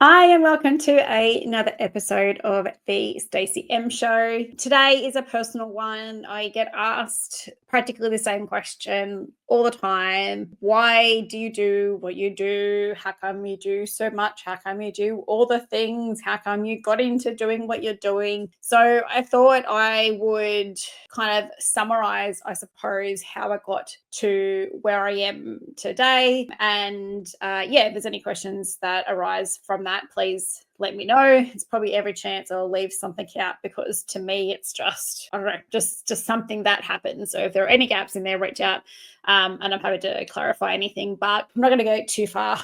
Hi, and welcome to another episode of the StacyM show. Today is a personal one. I get asked practically the same question all the time. Why do you do what you do? How come you do so much? How come you do all the things? How come you got into doing what you're doing? So I thought I would kind of summarize, I suppose, how I got to where I am today. And if there's any questions that arise from that, please let me know. It's probably every chance I'll leave something out because to me, it's just, I don't know, just something that happens. So if there are any gaps in there, reach out and I'm happy to clarify anything. But I'm not going to go too far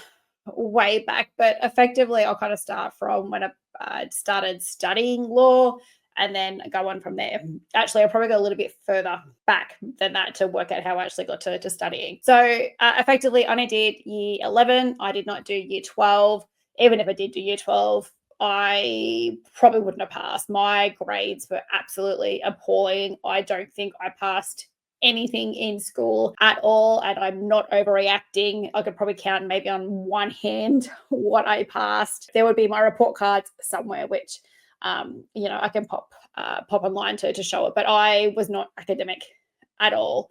way back, but effectively, I'll kind of start from when I started studying law and then go on from there. Actually, I'll probably go a little bit further back than that to work out how I actually got to studying. So effectively, I only did year 11. I did not do year 12. Even if I did do year 12, I probably wouldn't have passed. My grades were absolutely appalling. I don't think I passed anything in school at all, and I'm not overreacting. I could probably count maybe on one hand what I passed. There would be my report cards somewhere, which I can pop online to show it. But I was not academic at all.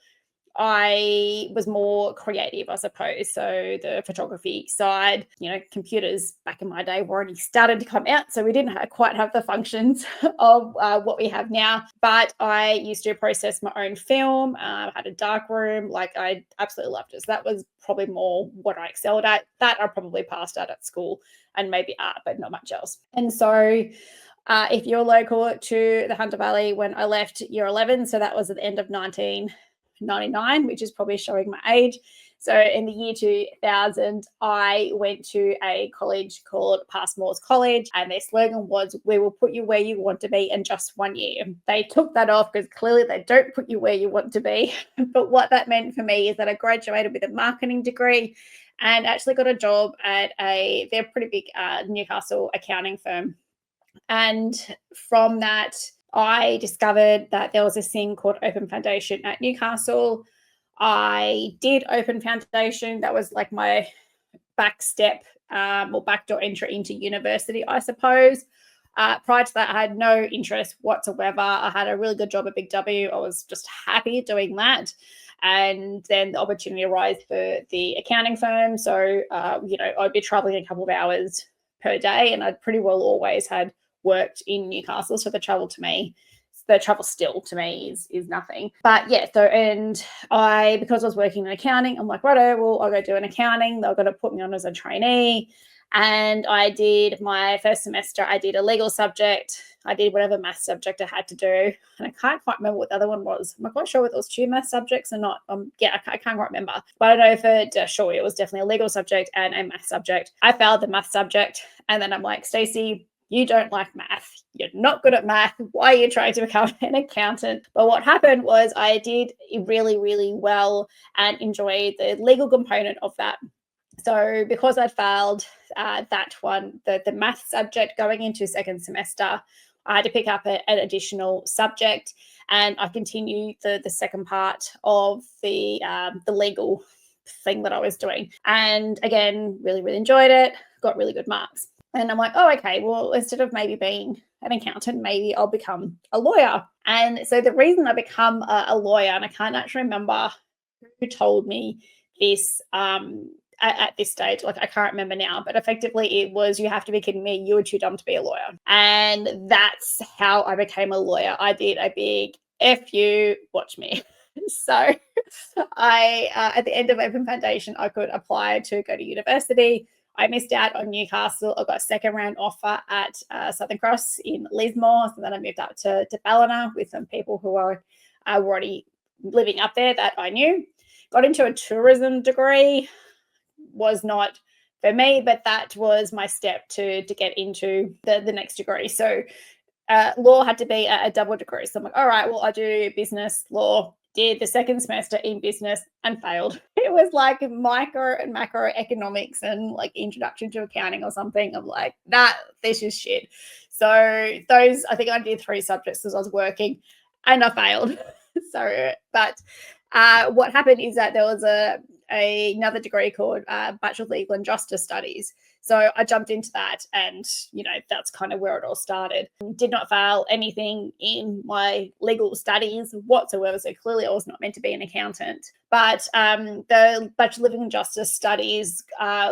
I was more creative, I suppose. So the photography side, computers back in my day were already started to come out. So we didn't quite have the functions of what we have now. But I used to process my own film, had a dark room. Like I absolutely loved it. So that was probably more what I excelled at. That I probably passed at school and maybe art, but not much else. And so if you're local to the Hunter Valley, when I left year 11, so that was at the end of 1999, which is probably showing my age. So in the year 2000, I went to a college called Passmore's College, and their slogan was, "We will put you where you want to be in just 1 year." They took that off because clearly they don't put you where you want to be. But what that meant for me is that I graduated with a marketing degree and actually got a job at they're pretty big Newcastle accounting firm. And from that, I discovered that there was this thing called Open Foundation at Newcastle. I did Open Foundation. That was like my back step or backdoor entry into university, I suppose. Prior to that, I had no interest whatsoever. I had a really good job at Big W. I was just happy doing that. And then the opportunity arose for the accounting firm. So, I'd be traveling a couple of hours per day, and I'd pretty well always had worked in Newcastle. So the travel still to me is nothing. But yeah, because I was working in accounting, I'm like, righto, well, I'll go do an accounting. They're going to put me on as a trainee. And I did my first semester, I did a legal subject. I did whatever math subject I had to do. And I can't quite remember what the other one was. I'm not quite sure whether it was two math subjects or not. I can't quite remember. But I know for sure it was definitely a legal subject and a math subject. I failed the math subject. And then I'm like, Stacy, you don't like math. You're not good at math. Why are you trying to become an accountant? But what happened was I did really, really well and enjoyed the legal component of that. So because I'd failed that one, the math subject going into second semester, I had to pick up an additional subject, and I continued the second part of the legal thing that I was doing. And again, really, really enjoyed it, got really good marks. And I'm like, oh, okay, well, instead of maybe being an accountant, maybe I'll become a lawyer. And so the reason I become a lawyer, and I can't actually remember who told me this at this stage, like I can't remember now, but effectively it was, you have to be kidding me, you were too dumb to be a lawyer. And that's how I became a lawyer. I did a big F you, watch me. So I at the end of Open Foundation, I could apply to go to university. I missed out on Newcastle. I got a second round offer at Southern Cross in Lismore. So then I moved up to Ballina with some people who are already living up there that I knew. Got into a tourism degree. Was not for me, but that was my step to get into the next degree. So law had to be a double degree. So I'm like, all right, well, I do business law. Did the second semester in business and failed. It was like micro and macroeconomics and like introduction to accounting or something. I'm like, this is shit. So I think I did 3 subjects as I was working and I failed. But what happened is that there was another degree called Bachelor of Legal and Justice Studies. So I jumped into that, and, that's kind of where it all started. Did not fail anything in my legal studies whatsoever. So clearly I was not meant to be an accountant. But the Bachelor of Living and Justice studies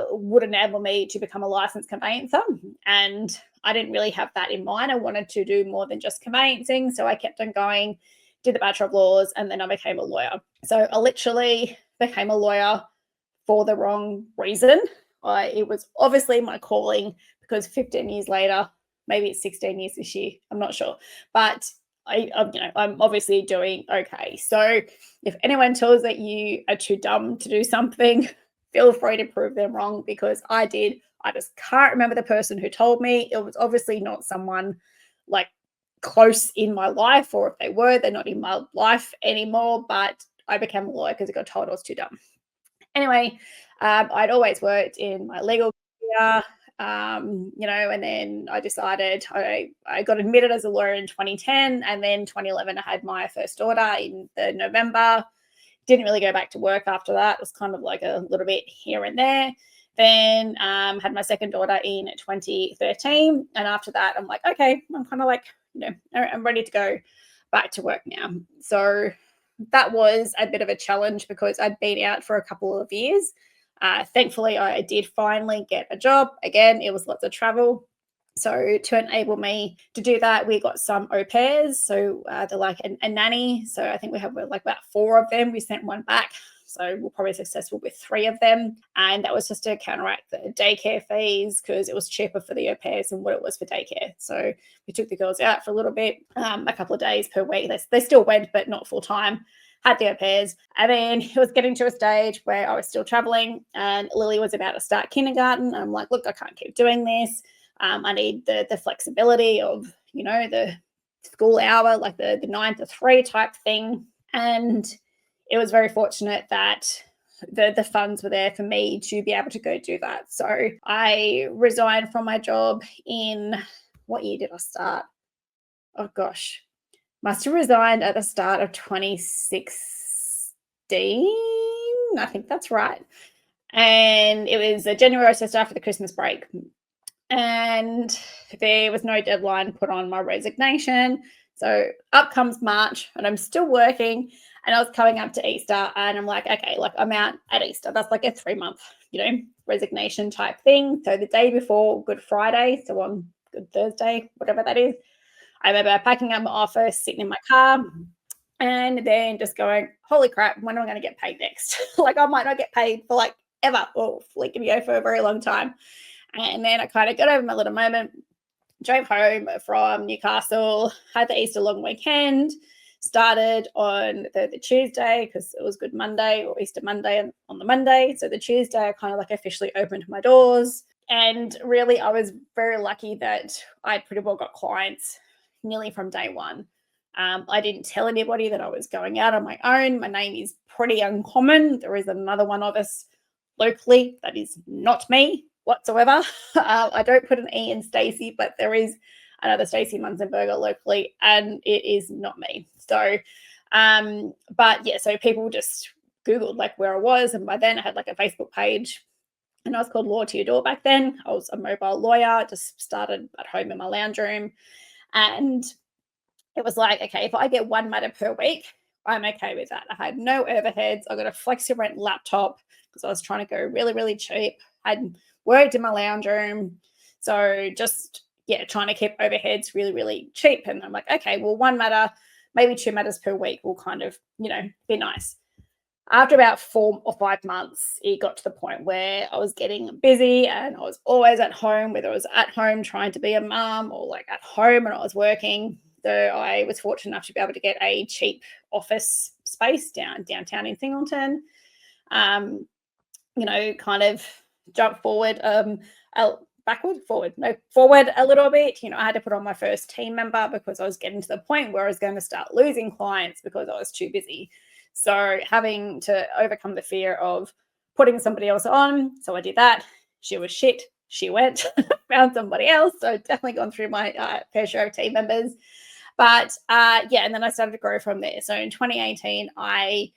would enable me to become a licensed conveyancer. And I didn't really have that in mind. I wanted to do more than just conveyancing. So I kept on going, did the Bachelor of Laws, and then I became a lawyer. So I literally became a lawyer for the wrong reason. It was obviously my calling, because 15 years later, maybe it's 16 years this year, I'm not sure, but I'm obviously doing okay. So if anyone tells that you are too dumb to do something, feel free to prove them wrong, because I did. I just can't remember the person who told me. It was obviously not someone like close in my life, or if they were, they're not in my life anymore. But I became a lawyer because I got told I was too dumb. Anyway, I'd always worked in my legal career, and then I decided I got admitted as a lawyer in 2010, and then 2011 I had my first daughter in the November. Didn't really go back to work after that. It was kind of like a little bit here and there. Then had my second daughter in 2013, and after that I'm like, okay, I'm kind of like, I'm ready to go back to work now. So that was a bit of a challenge, because I'd been out for a couple of years. Thankfully, I did finally get a job. Again, it was lots of travel. So to enable me to do that, we got some au pairs. So they're like a nanny. So I think we have like about 4 of them. We sent one back. So we're probably successful with 3 of them. And that was just to counteract the daycare fees, because it was cheaper for the au pairs than what it was for daycare. So we took the girls out for a little bit, a couple of days per week. They still went, but not full time. Had the au pairs. And then it was getting to a stage where I was still traveling, and Lily was about to start kindergarten. I'm like, look, I can't keep doing this. I need the flexibility of, the school hour, like the 9 to 3 type thing. And it was very fortunate that the funds were there for me to be able to go do that. So I resigned from my job in, what year did I start? Oh gosh, must have resigned at the start of 2016. I think that's right. And it was January, so just after the Christmas break. And there was no deadline put on my resignation. So up comes March, and I'm still working, and I was coming up to Easter, and I'm like, okay, like I'm out at Easter. That's like a 3-month, resignation type thing. So the day before Good Friday, so on Good Thursday, whatever that is, I remember packing up my office, sitting in my car, and then just going, holy crap, when am I going to get paid next? Like I might not get paid for like ever, or like for a very long time. And then I kind of got over my little moment, drove home from Newcastle, had the Easter long weekend, started on the Tuesday, because it was Good Monday or Easter Monday on the Monday. So the Tuesday, I kind of like officially opened my doors. And really, I was very lucky that I pretty well got clients nearly from day one. I didn't tell anybody that I was going out on my own. My name is pretty uncommon. There is another one of us locally that is not me whatsoever. I don't put an E in Stacy, but there is another Stacy Munzenberger locally, and it is not me. So, but yeah, so people just Googled like where I was, and by then I had like a Facebook page, and I was called Law to Your Door back then. I was a mobile lawyer, just started at home in my lounge room, and it was like, okay, if I get 1 matter per week, I'm okay with that. I had no overheads. I got a flexi rent laptop because I was trying to go really, really cheap. I'd worked in my lounge room. So just, trying to keep overheads really, really cheap. And I'm like, okay, well, 1 matter, maybe 2 matters per week will kind of, be nice. After about 4 or 5 months, it got to the point where I was getting busy, and I was always at home, whether I was at home trying to be a mum or like at home and I was working. So I was fortunate enough to be able to get a cheap office space downtown in Singleton. Kind of jump forward, forward a little bit. I had to put on my first team member because I was getting to the point where I was going to start losing clients because I was too busy. So having to overcome the fear of putting somebody else on. So I did that. She was shit. She went, found somebody else. So definitely gone through my fair share of team members. But and then I started to grow from there. So in 2018, I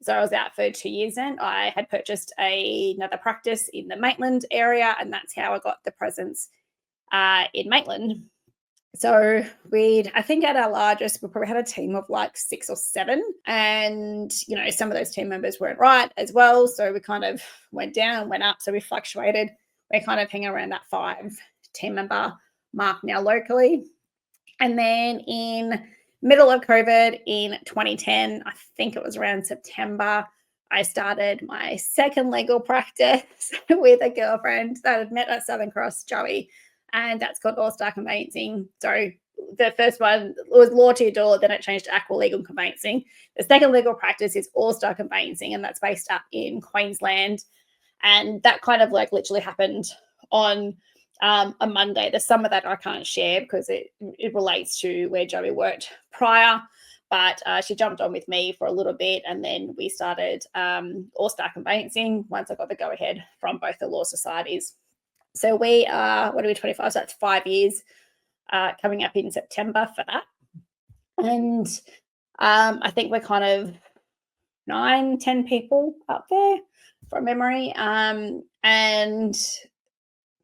So I was out for 2 years then. I had purchased another practice in the Maitland area, and that's how I got the presence in Maitland. So I think at our largest, we probably had a team of like 6 or 7. And, some of those team members weren't right as well. So we kind of went down, went up. So we fluctuated. We're kind of hanging around that 5 team member mark now locally. And then in middle of COVID in 2010, I think it was around September, I started my second legal practice with a girlfriend that I'd met at Southern Cross, Joey, and that's called Star Conveyancing. So the first one was Law to Your Door, then it changed to Aqua Legal Conveyancing. The second legal practice is Star Conveyancing, and that's based up in Queensland. And that kind of like literally happened on a Monday. There's some of that I can't share because it relates to where Joey worked prior, but she jumped on with me for a little bit, and then we started Star Conveyancing once I got the go-ahead from both the law societies. So we are, 25? So that's 5 years coming up in September for that. And I think we're kind of 9-10 people up there from memory. And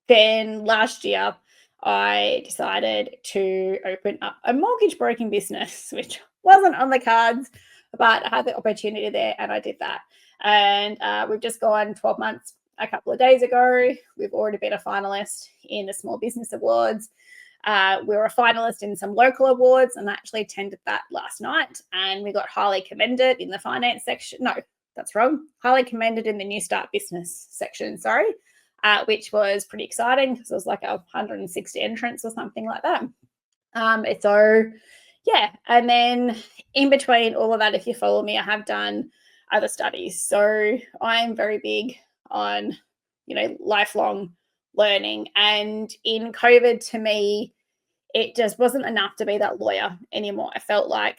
then last year, I decided to open up a mortgage broking business, which wasn't on the cards, but I had the opportunity there and I did that. And we've just gone 12 months a couple of days ago. We've already been a finalist in the Small Business Awards. We were a finalist in some local awards, and I actually attended that last night. And we got highly commended in the finance section. No, that's wrong. Highly commended in the New Start Business section, which was pretty exciting because it was like 160 entrants or something like that. And then in between all of that, if you follow me, I have done other studies. So I'm very big on, lifelong learning. And in COVID, to me, it just wasn't enough to be that lawyer anymore. I felt like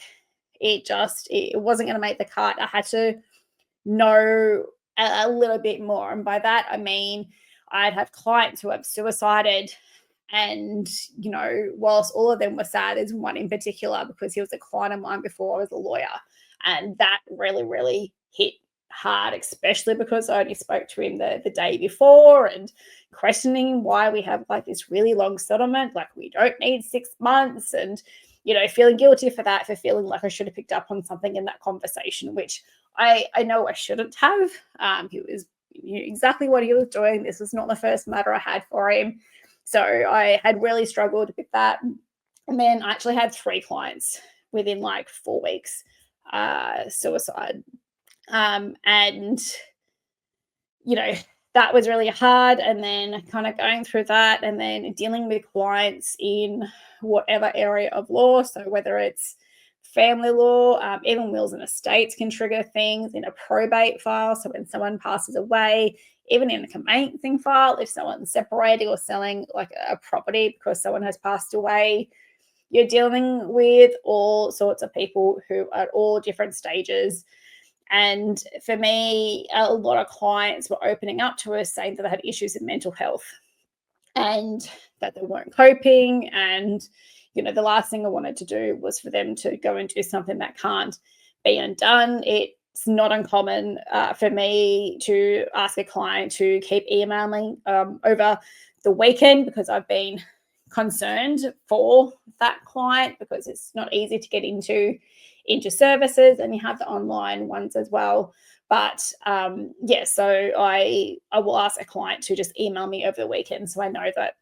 it wasn't going to make the cut. I had to know a little bit more. And by that, I mean, I'd have clients who have suicided. And, whilst all of them were sad, there's one in particular because he was a client of mine before I was a lawyer. And that really, really hit hard, especially because I only spoke to him the day before and questioning why we have like this really long settlement. Like we don't need 6 months, and, feeling guilty for that, for feeling like I should have picked up on something in that conversation, which I know I shouldn't have. He was exactly what he was doing. This was not the first matter I had for him. So I had really struggled with that. And then I actually had 3 clients within like 4 weeks suicide. And, that was really hard. And then kind of going through that and then dealing with clients in whatever area of law. So whether it's family law, even wills and estates can trigger things in a probate file. So when someone passes away, even in a conveyancing file, if someone's separating or selling like a property because someone has passed away, you're dealing with all sorts of people who are at all different stages. And for me, a lot of clients were opening up to us saying that they had issues in mental health and that they weren't coping. And, the last thing I wanted to do was for them to go and do something that can't be undone. It's not uncommon for me to ask a client to keep emailing over the weekend because I've been concerned for that client because it's not easy to get into services, and you have the online ones as well. But so I will ask a client to just email me over the weekend so I know that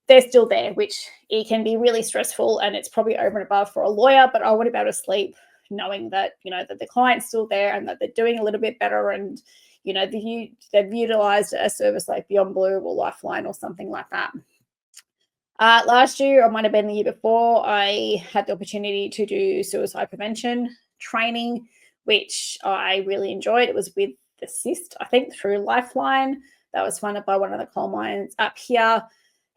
they're still there, which it can be really stressful and it's probably over and above for a lawyer, but I want to be able to sleep knowing that, that the client's still there and that they're doing a little bit better and, they've utilized a service like Beyond Blue or Lifeline or something like that. Last year, or might have been the year before, I had the opportunity to do suicide prevention training, which I really enjoyed. It was with Assist, I think, through Lifeline. That was funded by one of the coal mines up here.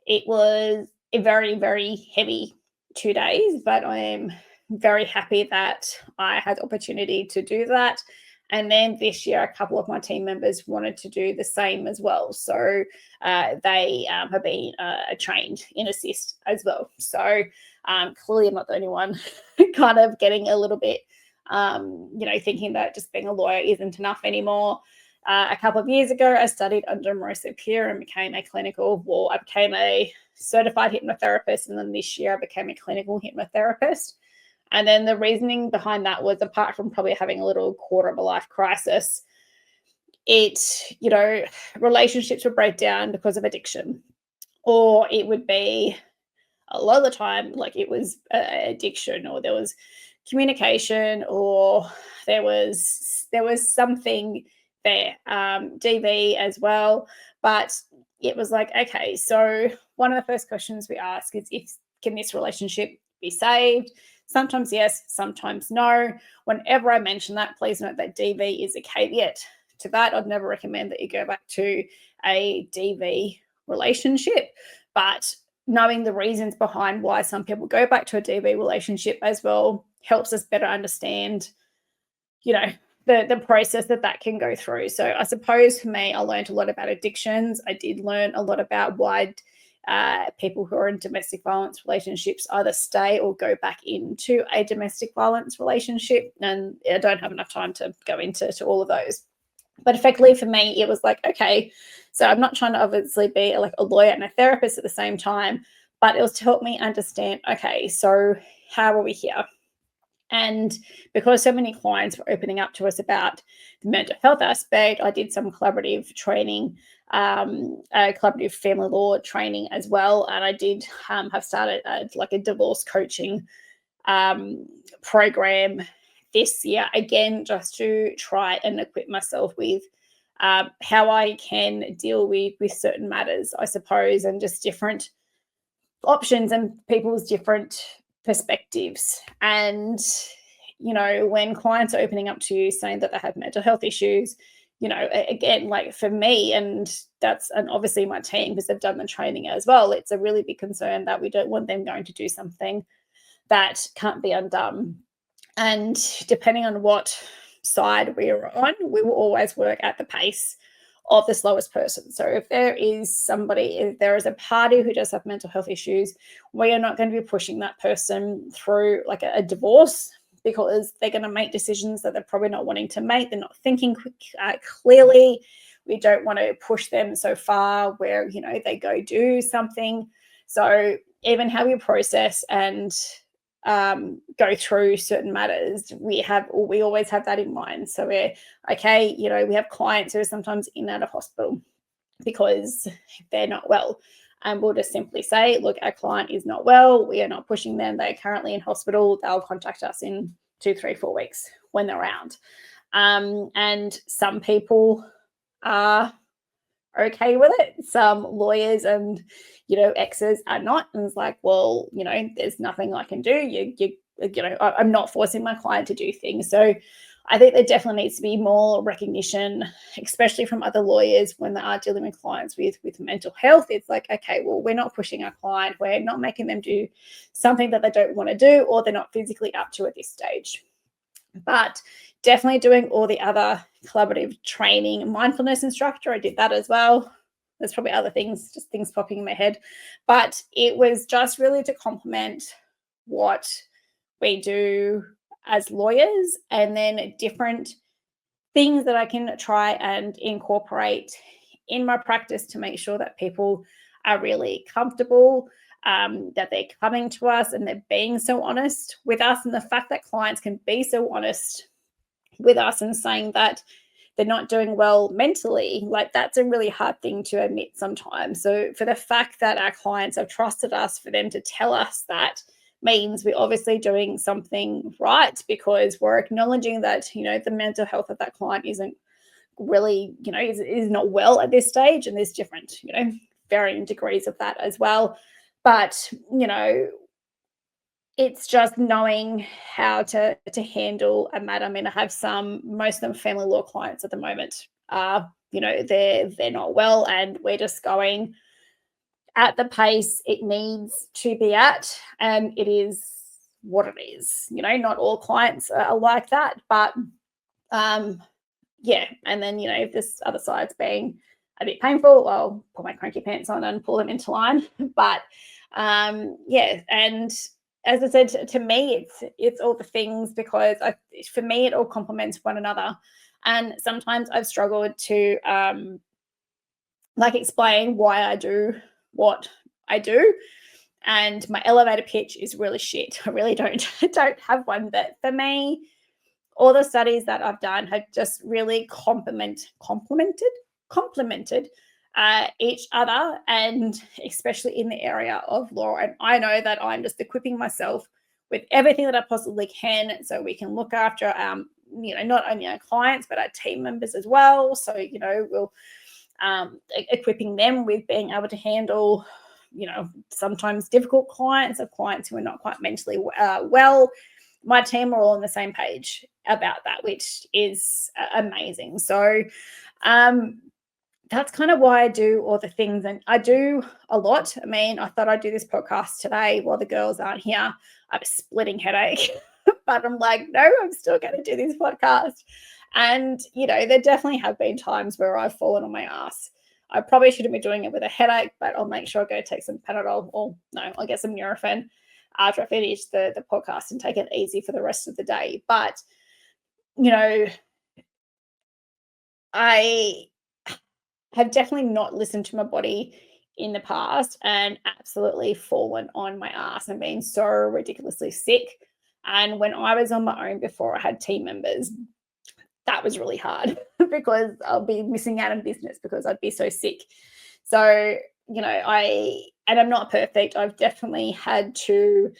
It was a very, very heavy 2 days, but I am very happy that I had the opportunity to do that. And then this year, a couple of my team members wanted to do the same as well. So they have been trained in Assist as well. So clearly I'm not the only one kind of getting a little bit thinking that just being a lawyer isn't enough anymore. A couple of years ago, I studied under Marissa Peer and became I became a certified hypnotherapist. And then this year I became a clinical hypnotherapist. And then the reasoning behind that was, apart from probably having a little quarter of a life crisis, relationships would break down because of addiction, or it would be a lot of the time, like it was addiction, or there was communication, or there was something there, DV as well. But it was like, okay, so one of the first questions we ask is, can this relationship be saved? Sometimes yes, sometimes no. Whenever I mention that, please note that DV is a caveat to that. I'd never recommend that you go back to a DV relationship, but knowing the reasons behind why some people go back to a DV relationship as well helps us better understand, the process that can go through. So I suppose for me, I learned a lot about addictions. I did learn a lot about why people who are in domestic violence relationships either stay or go back into a domestic violence relationship. And I don't have enough time to go into all of those. But effectively for me, it was like, okay, so I'm not trying to obviously be like a lawyer and a therapist at the same time, but it was to help me understand, okay, so how are we here? And because so many clients were opening up to us about the mental health aspect, I did some collaborative training, collaborative family law training as well. And I did have started a divorce coaching program this year, again, just to try and equip myself with how I can deal with certain matters, I suppose, and just different options and people's different perspectives. And when clients are opening up to you saying that they have mental health issues, again, like for me, and obviously my team, because they've done the training as well, it's a really big concern that we don't want them going to do something that can't be undone. And depending on what side we are on, we will always work at the pace of the slowest person. So if there is a party who does have mental health issues, we are not going to be pushing that person through like a divorce, because they're going to make decisions that they're probably not wanting to make. They're not thinking clearly. We don't want to push them so far where, they go do something. So even how we process and go through certain matters, we always have that in mind. So we have clients who are sometimes in and out of hospital because they're not well, and we'll just simply say, look, our client is not well, we are not pushing them, they're currently in hospital, they'll contact us in 2, 3, 4 weeks when they're around. And some people are okay with it, some lawyers and exes are not, and it's like, well, there's nothing I can do. I'm not forcing my client to do things. So I think there definitely needs to be more recognition, especially from other lawyers when they are dealing with clients with mental health. It's like, okay, well, we're not pushing our client, we're not making them do something that they don't want to do or they're not physically up to at this stage. But definitely doing all the other collaborative training, mindfulness instructor, I did that as well. There's probably other things, just things popping in my head. But it was just really to complement what we do as lawyers, and then different things that I can try and incorporate in my practice to make sure that people are really comfortable, that they're coming to us and they're being so honest with us. And the fact that clients can be so honest with us and saying that they're not doing well mentally, like that's a really hard thing to admit sometimes. So for the fact that our clients have trusted us, for them to tell us that, means we're obviously doing something right, because we're acknowledging that, the mental health of that client isn't really, is not well at this stage. And there's different, varying degrees of that as well. But, it's just knowing how to handle a matter. I mean, I have most of them family law clients at the moment are, they're not well, and we're just going at the pace it needs to be at, and it is what it is. Not all clients are like that, but yeah. And then, if this other side's being a bit painful, I'll put my cranky pants on and pull them into line. But yeah, and as I said, to me, it's all the things, because for me, it all complements one another. And sometimes I've struggled to like explain why I do what I do. And my elevator pitch is really shit. I really don't have one. But for me, all the studies that I've done have just really complemented each other, and especially in the area of law. And I know that I'm just equipping myself with everything that I possibly can, so we can look after not only our clients but our team members as well. So we'll equipping them with being able to handle sometimes difficult clients, or clients who are not quite mentally well. My team are all on the same page about that, which is amazing. So that's kind of why I do all the things, and I do a lot. I mean, I thought I'd do this podcast today while the girls aren't here. I have a splitting headache, but I'm like, no, I'm still going to do this podcast. And, there definitely have been times where I've fallen on my ass. I probably shouldn't be doing it with a headache, but I'll make sure I go take some Panadol, or no, I'll get some Nurofen after I finish the podcast and take it easy for the rest of the day. But, I have definitely not listened to my body in the past, and absolutely fallen on my ass and been so ridiculously sick. And when I was on my own before I had team members, that was really hard because I'll be missing out on business because I'd be so sick. So, I'm not perfect. I've definitely had to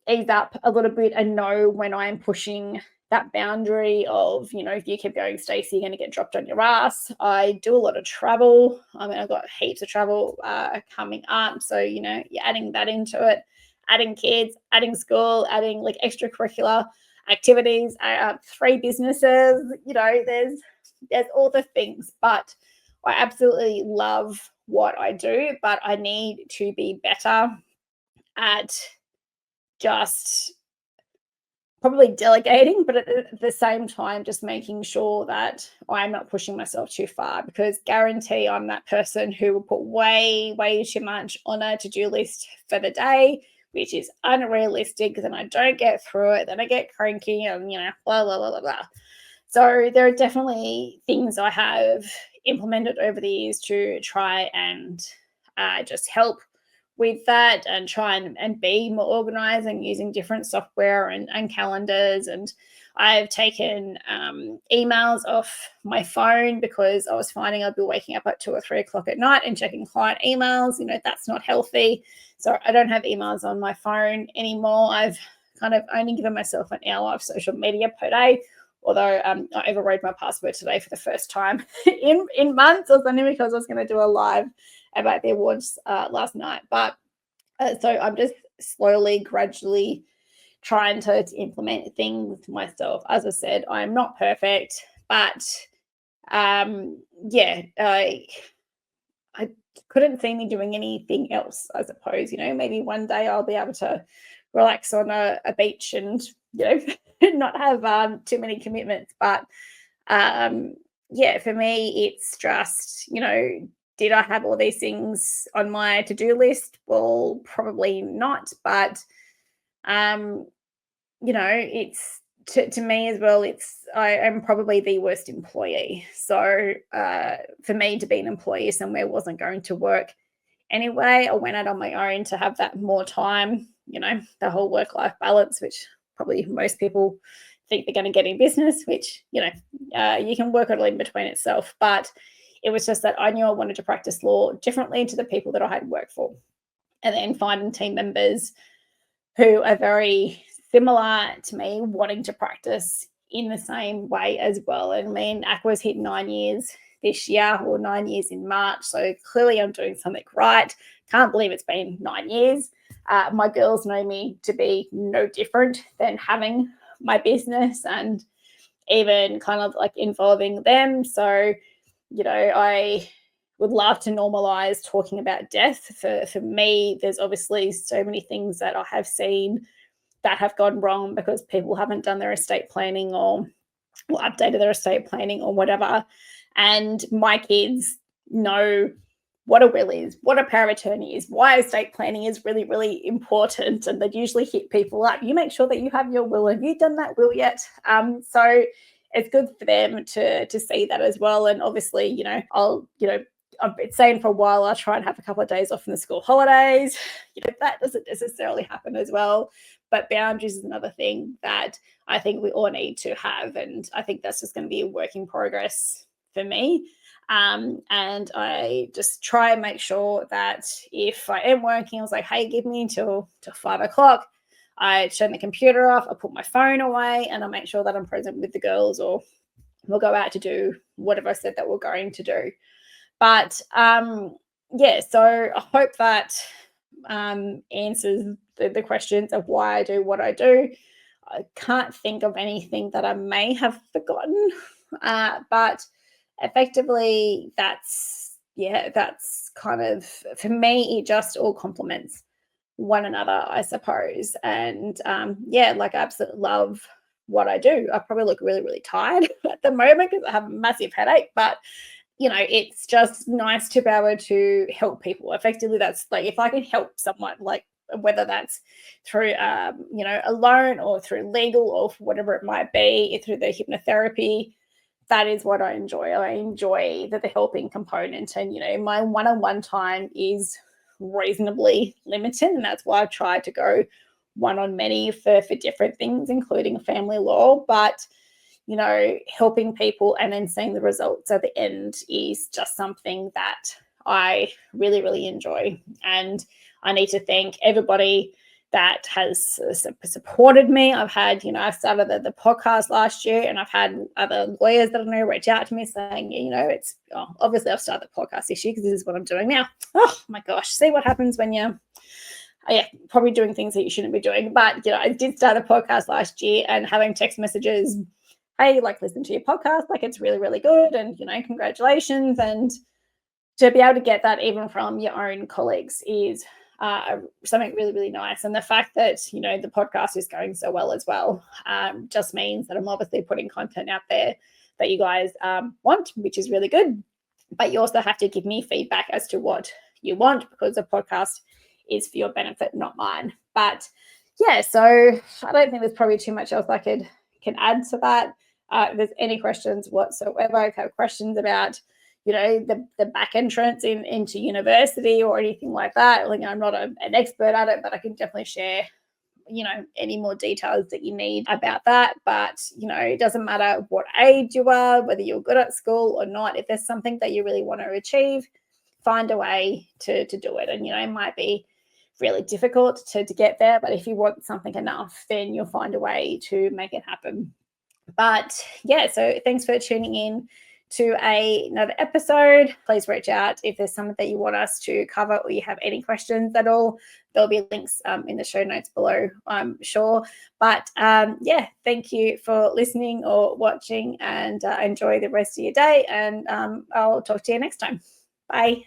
ease up a little bit and know when I'm pushing that boundary of, if you keep going, Stacy, you're going to get dropped on your ass. I do a lot of travel. I mean, I've got heaps of travel coming up. So, you're adding that into it, adding kids, adding school, adding like extracurricular activities, 3 businesses, there's all the things. But I absolutely love what I do, but I need to be better at just probably delegating, but at the same time, just making sure that I'm not pushing myself too far, because guarantee I'm that person who will put way, way too much on a to-do list for the day, which is unrealistic, because then I don't get through it, then I get cranky and, blah, blah, blah, blah, blah. So there are definitely things I have implemented over the years to try and just help with that, and try and be more organized, and using different software and calendars. And I've taken emails off my phone, because I was finding I'd be waking up at 2 or 3 o'clock at night and checking client emails. That's not healthy. So I don't have emails on my phone anymore. I've kind of only given myself an hour of social media per day, although I overrode my password today for the first time in months or something, because I was going to do a live about the awards last night. But so I'm just slowly, gradually trying to implement things myself. As I said, I'm not perfect, but I couldn't see me doing anything else, I suppose. Maybe one day I'll be able to relax on a beach and, not have too many commitments. But for me, it's just, did I have all these things on my to-do list? Well, probably not. But, it's to me as well, I am probably the worst employee. So for me to be an employee somewhere wasn't going to work anyway. I went out on my own to have that more time, the whole work-life balance, which probably most people think they're going to get in business, which, you can work it all in between itself. But it was just that I knew I wanted to practice law differently to the people that I had worked for. And then finding team members who are very similar to me, wanting to practice in the same way as well. And I mean, Aqua's hit 9 years this year, or 9 years in March. So clearly I'm doing something right. Can't believe it's been 9 years. My girls know me to be no different than having my business, and even kind of like involving them. So, I would love to normalize talking about death. For me, there's obviously so many things that I have seen that have gone wrong because people haven't done their estate planning or updated their estate planning or whatever. And my kids know what a will is, what a power of attorney is, why estate planning is really, really important. And they'd usually hit people up. You make sure that you have your will. Have you done that will yet? So it's good for them to see that as well. And obviously, I've been saying for a while, I'll try and have a couple of days off in the school holidays. That doesn't necessarily happen as well. But boundaries is another thing that I think we all need to have. And I think that's just going to be a work in progress for me. And I just try and make sure that if I am working, I was like, hey, give me till 5 o'clock. I turn the computer off, I put my phone away, and I make sure that I'm present with the girls, or we'll go out to do whatever I said that we're going to do. But so I hope that answers the questions of why I do what I do. I can't think of anything that I may have forgotten, but effectively that's kind of, for me, it just all complements one another, I suppose. And I absolutely love what I do. I probably look really, really tired at the moment because I have a massive headache, but it's just nice to be able to help people. Effectively, that's like, if I can help someone, like whether that's through a loan or through legal or whatever it might be, through the hypnotherapy, that is what I enjoy. I enjoy the helping component. And, my one-on-one time is reasonably limited. And that's why I try to go one-on-many for different things, including family law. But, helping people and then seeing the results at the end is just something that I really, really enjoy. And I need to thank everybody that has supported me. I've had, I started the podcast last year, and I've had other lawyers that I know reach out to me saying, it's obviously I've started the podcast this year because this is what I'm doing now. Oh my gosh, see what happens when you're probably doing things that you shouldn't be doing. But, I did start a podcast last year, and having text messages, hey, listen to your podcast, it's really, really good, and, congratulations. And to be able to get that even from your own colleagues is something really, really nice. And the fact that, the podcast is going so well as well just means that I'm obviously putting content out there that you guys want, which is really good. But you also have to give me feedback as to what you want, because the podcast is for your benefit, not mine. But so I don't think there's probably too much else I can add to that. If there's any questions whatsoever, if you have questions about the back entrance into university or anything like that, I'm not an expert at it, but I can definitely share any more details that you need about that. But it doesn't matter what age you are, whether you're good at school or not. If there's something that you really want to achieve, find a way to do it. And it might be really difficult to get there, but if you want something enough, then you'll find a way to make it happen. But so thanks for tuning in to another episode. Please reach out if there's something that you want us to cover, or you have any questions at all. There'll be links in the show notes below, I'm sure. But thank you for listening or watching, and enjoy the rest of your day. And I'll talk to you next time. Bye.